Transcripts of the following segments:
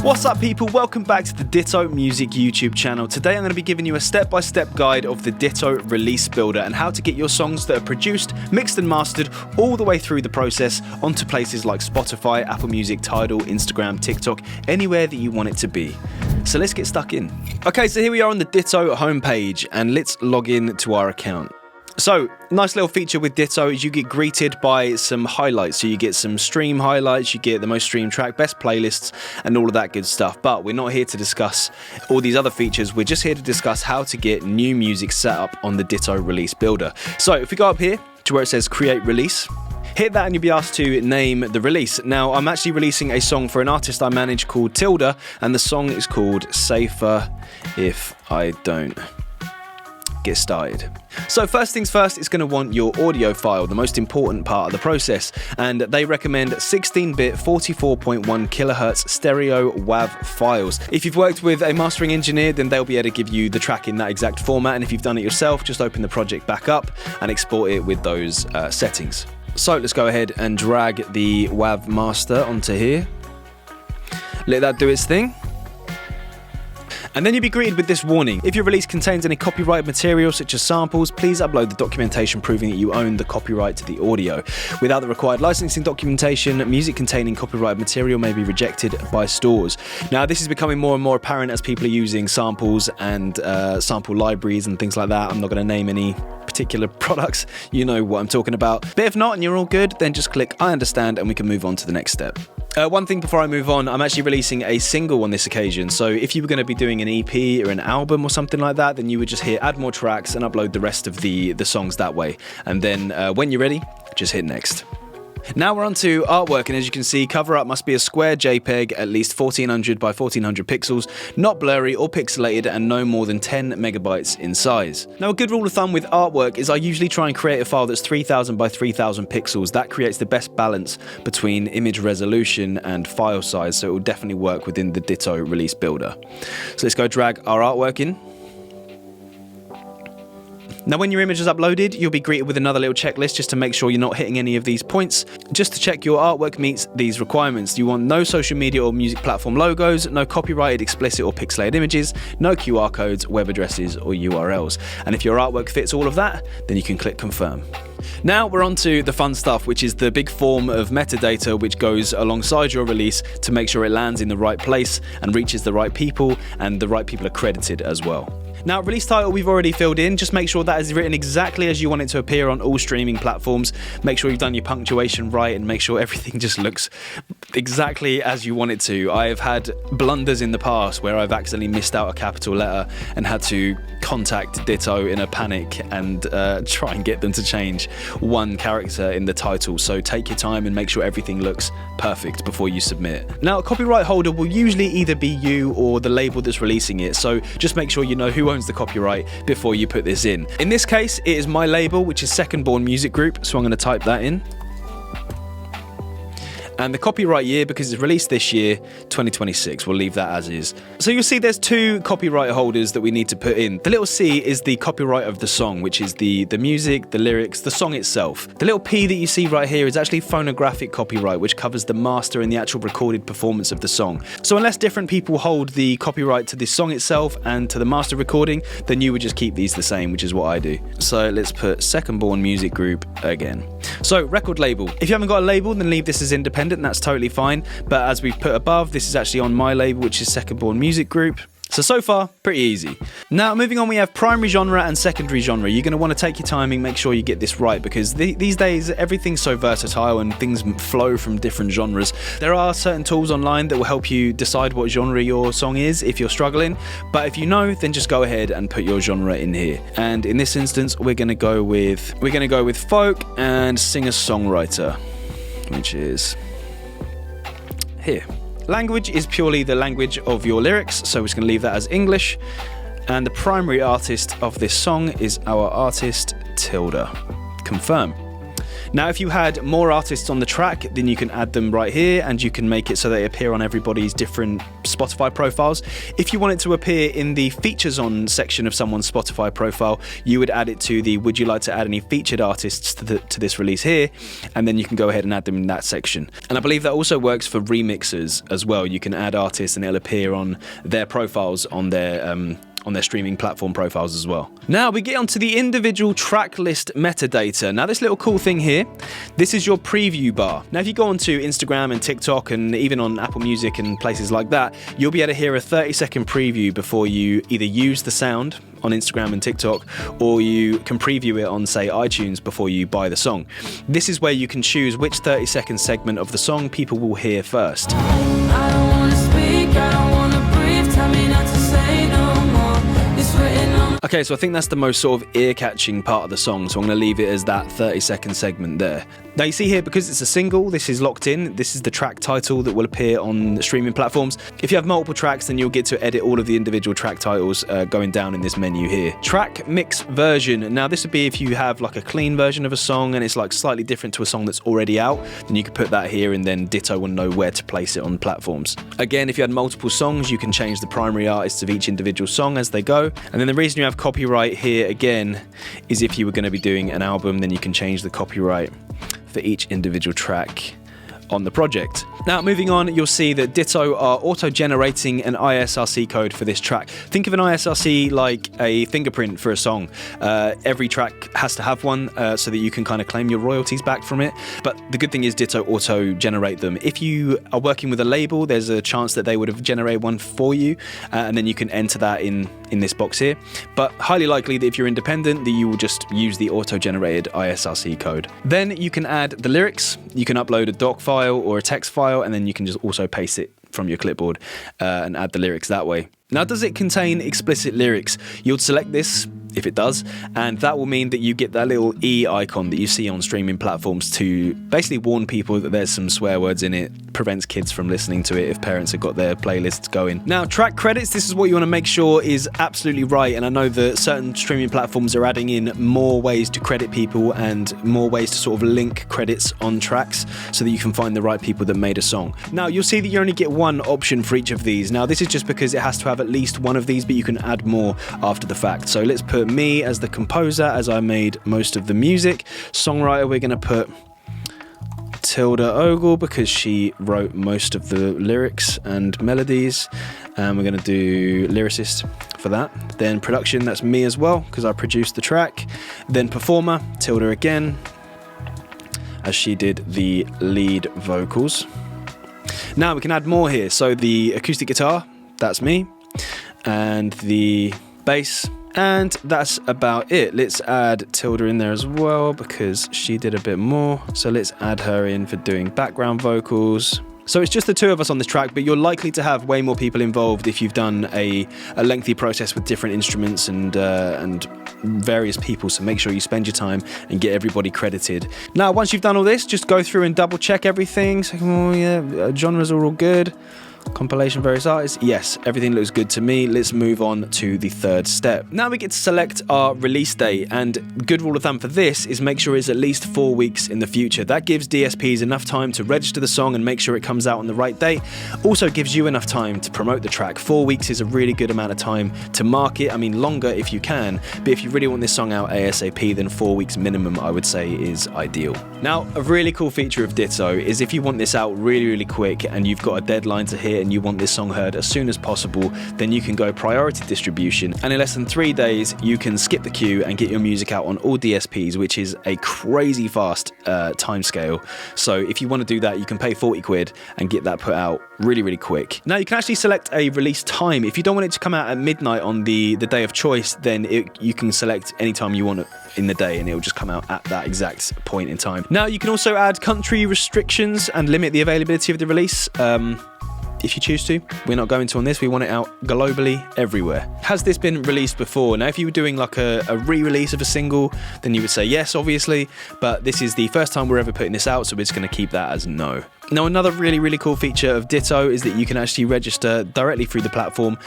What's up people, welcome back to the Ditto Music YouTube channel. Today I'm going to be giving you a step-by-step guide of the Ditto Release Builder and how to get your songs that are produced, mixed and mastered all the way through the process onto places like Spotify, Apple Music, Tidal, Instagram, TikTok, anywhere that you want it to be. So let's get stuck in. Okay, so here we are on the Ditto homepage and let's log in to our account. So, nice little feature with Ditto is you get greeted by some highlights. So you get some stream highlights, you get the most streamed track, best playlists, and all of that good stuff. But we're not here to discuss all these other features. We're just here to discuss how to get new music set up on the Ditto Release Builder. So if we go up here to where it says Create Release, hit that and you'll be asked to name the release. Now, I'm actually releasing a song for an artist I manage called Tilda, and the song is called Safer If I Don't Get Started. So first things first, it's going to want your audio file, the most important part of the process, and they recommend 16-bit 44.1 kilohertz stereo WAV files. If you've worked with a mastering engineer, then they'll be able to give you the track in that exact format, and if you've done it yourself, just open the project back up and export it with those settings. So let's go ahead and drag the WAV master onto here. Let that do its thing. And then you'll be greeted with this warning. If your release contains any copyrighted material such as samples, please upload the documentation proving that you own the copyright to the audio. Without the required licensing documentation, music containing copyrighted material may be rejected by stores. Now, this is becoming more and more apparent as people are using samples and sample libraries and things like that. I'm not going to name any particular products. You know what I'm talking about. But if not and you're all good, then just click I understand and we can move on to the next step. One thing before I move on, I'm actually releasing a single on this occasion. So if you were going to be doing an EP or an album or something like that, then you would just hit add more tracks and upload the rest of the songs that way. And then when you're ready, just hit next. Now we're on to artwork, and as you can see, cover art must be a square JPEG, at least 1400 by 1400 pixels, not blurry or pixelated, and no more than 10 megabytes in size. Now, a good rule of thumb with artwork is I usually try and create a file that's 3000 by 3000 pixels. That creates the best balance between image resolution and file size, so it will definitely work within the Ditto Release Builder. So let's go drag our artwork in. Now, when your image is uploaded, you'll be greeted with another little checklist just to make sure you're not hitting any of these points. Just to check your artwork meets these requirements. You want no social media or music platform logos, no copyrighted, explicit or pixelated images, no QR codes, web addresses or URLs. And if your artwork fits all of that, then you can click confirm. Now we're on to the fun stuff, which is the big form of metadata which goes alongside your release to make sure it lands in the right place and reaches the right people, and the right people are credited as well. Now, release title we've already filled in. Just make sure that is written exactly as you want it to appear on all streaming platforms. Make sure you've done your punctuation right and make sure everything just looks exactly as you want it to. I have had blunders in the past where I've accidentally missed out a capital letter and had to contact Ditto in a panic and try and get them to change one character in the title. So take your time and make sure everything looks perfect before you submit. Now, a copyright holder will usually either be you or the label that's releasing it. So just make sure you know who owns the copyright before you put this in. In this case, it is my label, which is Second Born Music Group, so I'm going to type that in. And the copyright year, because it's released this year, 2026, we'll leave that as is. So you'll see there's two copyright holders that we need to put in. The little C is the copyright of the song, which is the music, the lyrics, the song itself. The little P that you see right here is actually phonographic copyright, which covers the master and the actual recorded performance of the song. So unless different people hold the copyright to the song itself and to the master recording, then you would just keep these the same, which is what I do. So let's put Second Born Music Group again. So record label. If you haven't got a label, then leave this as independent. That's totally fine, but as we've put above, this is actually on my label, which is Second Born Music Group. So far, pretty easy. Now, moving on, we have primary genre and secondary genre. You're going to want to take your timing, make sure you get this right, because these days, everything's so versatile and things flow from different genres. There are certain tools online that will help you decide what genre your song is if you're struggling, but if you know, then just go ahead and put your genre in here. And in this instance, we're going to go with folk and singer-songwriter, which is here. Language is purely the language of your lyrics, so we're just going to leave that as English. And the primary artist of this song is our artist Tilda. Confirm. Now, if you had more artists on the track, then you can add them right here, and you can make it so they appear on everybody's different Spotify profiles. If you want it to appear in the features on section of someone's Spotify profile, you would add it to the would you like to add any featured artists to this release here, and then you can go ahead and add them in that section. And I believe that also works for remixers as well. You can add artists and it'll appear on their profiles on their streaming platform profiles as well. Now we get onto the individual track list metadata. Now this little cool thing here, this is your preview bar. Now if you go onto Instagram and TikTok and even on Apple Music and places like that, you'll be able to hear a 30-second preview before you either use the sound on Instagram and TikTok, or you can preview it on, say, iTunes before you buy the song. This is where you can choose which 30-second segment of the song people will hear first. I don't wanna speak, I don't wanna breathe, tell me not to say no more. It's written on. Okay, so I think that's the most sort of ear-catching part of the song, so I'm going to leave it as that 30-second segment there. Now you see here, because it's a single, this is locked in. This is the track title that will appear on the streaming platforms. If you have multiple tracks, then you'll get to edit all of the individual track titles going down in this menu here. Track mix version. Now this would be if you have like a clean version of a song and it's like slightly different to a song that's already out, then you could put that here and then Ditto will know where to place it on platforms. Again, if you had multiple songs, you can change the primary artists of each individual song as they go. And then the reason you have copyright here again is if you were going to be doing an album, then you can change the copyright for each individual track on the project. Now moving on, you'll see that Ditto are auto-generating an ISRC code for this track. Think of an ISRC like a fingerprint for a song. Every track has to have one so that you can kind of claim your royalties back from it. But the good thing is Ditto auto-generate them. If you are working with a label, there's a chance that they would have generated one for you, and then you can enter that in this box here. But highly likely that if you're independent, that you will just use the auto-generated ISRC code. Then you can add the lyrics. You can upload a doc file or a text file, and then you can just also paste it from your clipboard and add the lyrics that way. Now, does it contain explicit lyrics? You'll select this if it does, and that will mean that you get that little E icon that you see on streaming platforms to basically warn people that there's some swear words in it, prevents kids from listening to it if parents have got their playlists going. Now, track credits, this is what you want to make sure is absolutely right, and I know that certain streaming platforms are adding in more ways to credit people and more ways to sort of link credits on tracks so that you can find the right people that made a song. Now, you'll see that you only get one option for each of these. Now, this is just because it has to have at least one of these, but you can add more after the fact. So let's put me as the composer, as I made most of the music. Songwriter, we're going to put Tilda Ogle because she wrote most of the lyrics and melodies, and we're going to do lyricist for that. Then production, that's me as well because I produced the track. Then performer, Tilda again, as she did the lead vocals. Now we can add more here. So the acoustic guitar, that's me, and the bass, and that's about it. Let's add Tilda in there as well because she did a bit more. So let's add her in for doing background vocals. So it's just the two of us on this track, but you're likely to have way more people involved if you've done a lengthy process with different instruments and various people. So make sure you spend your time and get everybody credited. Now, once you've done all this, just go through and double check everything. So, oh yeah, genres are all good. Compilation various artists, yes, everything looks good to me. Let's move on to the third step. Now we get to select our release date, and good rule of thumb for this is make sure it's at least 4 weeks in the future. That gives DSPs enough time to register the song and make sure it comes out on the right date. Also gives you enough time to promote the track. 4 weeks is a really good amount of time to market. I mean, longer if you can, but if you really want this song out ASAP, then 4 weeks minimum, I would say, is ideal. Now, a really cool feature of Ditto is if you want this out really, really quick and you've got a deadline to hit and you want this song heard as soon as possible, then you can go priority distribution, and in less than 3 days you can skip the queue and get your music out on all DSPs, which is a crazy fast time scale. So if you want to do that, you can pay 40 quid and get that put out really, really quick. Now you can actually select a release time. If you don't want it to come out at midnight on the day of choice, then you can select any time you want it in the day and it will just come out at that exact point in time. Now you can also add country restrictions and limit the availability of the release. if you choose to. We're not going to on this. We want it out globally, everywhere. Has this been released before? Now, if you were doing like a re-release of a single, then you would say yes, obviously, but this is the first time we're ever putting this out, so we're just going to keep that as no. Now, another really cool feature of Ditto is that you can actually register directly through the platform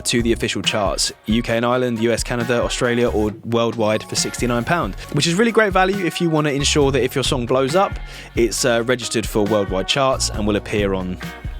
to the official charts, UK and Ireland, US, Canada, Australia, or worldwide for £69, which is really great value if you want to ensure that if your song blows up, it's registered for worldwide charts and will appear on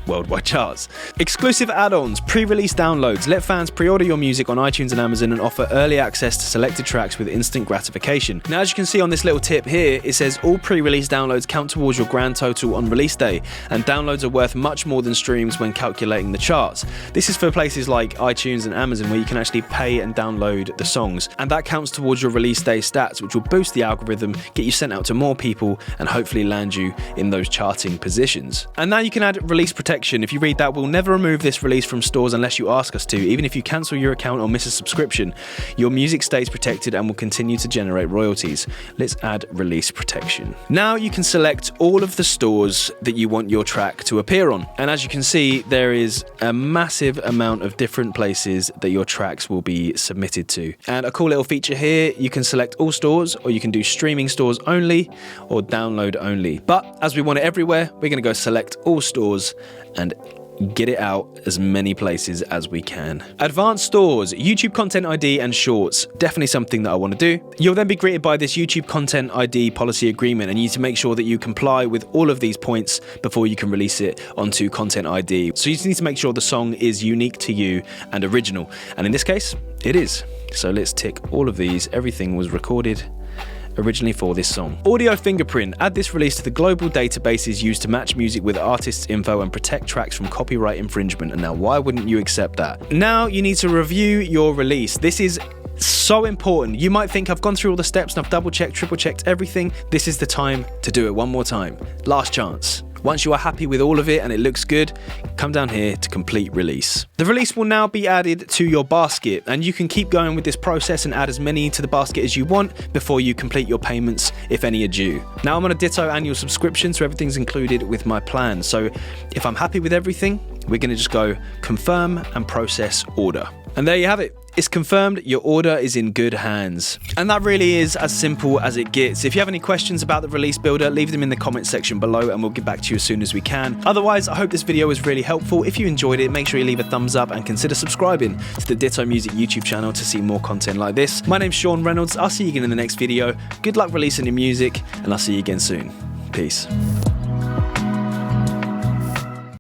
worldwide charts. Exclusive add-ons, pre-release downloads. Let fans pre-order your music on iTunes and Amazon and offer early access to selected tracks with instant gratification. Now, as you can see on this little tip here, it says all pre-release downloads count towards your grand total on release day, and downloads are worth much more than streams when calculating the charts. This is for places like iTunes and Amazon where you can actually pay and download the songs, and that counts towards your release day stats, which will boost the algorithm, get you sent out to more people, and hopefully land you in those charting positions. And now you can add release protection. If you read that, we'll never remove this release from stores unless you ask us to. Even if you cancel your account or miss a subscription, your music stays protected and will continue to generate royalties. Let's add release protection. Now you can select all of the stores that you want your track to appear on. And as you can see, there is a massive amount of different places that your tracks will be submitted to. And a cool little feature here, you can select all stores, or you can do streaming stores only or download only. But as we want it everywhere, we're going to go select all stores and get it out as many places as we can. Advanced stores, YouTube Content ID and Shorts, definitely something that I want to do. You'll then be greeted by this YouTube Content ID policy agreement, and you need to make sure that you comply with all of these points before you can release it onto Content ID. So you just need to make sure the song is unique to you and original, and in this case, it is. So let's tick all of these. Everything was recorded originally for this song. Audio fingerprint. Add this release to the global databases used to match music with artists' info and protect tracks from copyright infringement. And now, why wouldn't you accept that? Now you need to review your release. This is so important. You might think I've gone through all the steps and I've double checked, triple checked everything. This is the time to do it one more time. Last chance. Once you are happy with all of it and it looks good, come down here to complete release. The release will now be added to your basket, and you can keep going with this process and add as many to the basket as you want before you complete your payments, if any are due. Now I'm on a Ditto annual subscription, so everything's included with my plan. So if I'm happy with everything, we're going to just go confirm and process order. And there you have it. It's confirmed, your order is in good hands. And that really is as simple as it gets. If you have any questions about the release builder, leave them in the comment section below and we'll get back to you as soon as we can. Otherwise, I hope this video was really helpful. If you enjoyed it, make sure you leave a thumbs up and consider subscribing to the Ditto Music YouTube channel to see more content like this. My name's Sean Reynolds. I'll see you again in the next video. Good luck releasing your music, and I'll see you again soon. Peace.